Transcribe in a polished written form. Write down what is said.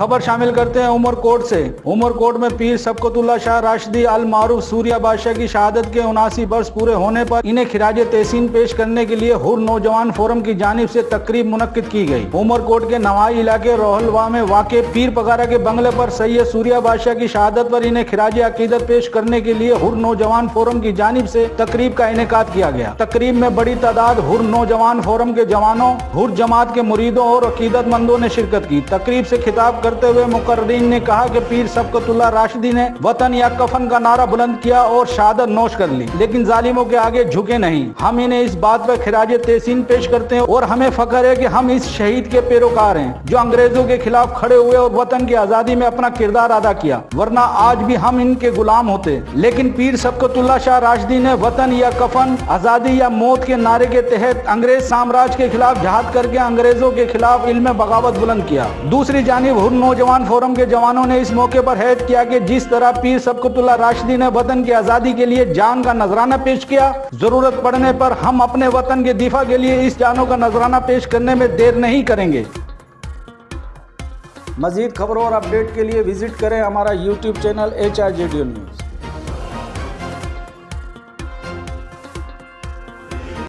खबर शामिल करते हैं उमरकोट से। उमरकोट में पीर सबकतुल्लाह शाह राशिदी अल मारूफ सूर्या बादशाह की शहादत के 79 वर्ष पूरे होने पर इन्हें खिराज तहसीन पेश करने के लिए हुर नौजवान फोरम की जानिब से तकरीब मुनक्किद की गई। उमरकोट के नवाई इलाके रोहलवा में वाक़े पीर पगारा के बंगले पर सैयद सूर्या बादशाह की शहादत पर इन्हें खिराज अकीदत पेश करने के लिए हुर नौजवान फोरम की जानिब से तकरीब का इनेकाद किया गया। तकरीब में बड़ी तादाद हुर नौजवान फोरम के जवानों, हुर जमात के मुरीदों और अकीदतमंदों ने शिरकत की। तकरीब से खिताब करते हुए मुकर्रीन ने कहा कि पीर सबकतुल्लाह राशिदी ने वतन या कफन का नारा बुलंद किया और शहादत नोश कर ली, लेकिन जालिमों के आगे झुके नहीं। हम इन्हें इस बात पर खिराज तहसीन पेश करते हैं और हमें फख्र है कि हम इस शहीद के पैरोकार हैं जो अंग्रेजों के खिलाफ खड़े हुए और वतन की आजादी में अपना किरदार अदा किया, वरना आज भी हम इनके गुलाम होते। लेकिन पीर सबकतुल्लाह शाह राशिदी ने वतन या कफन, आजादी या मौत के नारे के तहत अंग्रेज साम्राज्य के खिलाफ जहाद करके अंग्रेजों के खिलाफ इल्म बगावत बुलंद किया। दूसरी जानिब हुर नौजवान फोरम के जवानों ने इस मौके पर हैद किया कि जिस तरह पीर सबकतुल्लाह राशिदी ने वतन की आजादी के लिए जान का नजराना पेश किया, जरूरत पड़ने पर हम अपने वतन के दिफा के लिए इस जानों का नजराना पेश करने में देर नहीं करेंगे। मजीद खबरों और अपडेट के लिए विजिट करें हमारा YouTube चैनल HRJDO न्यूज़।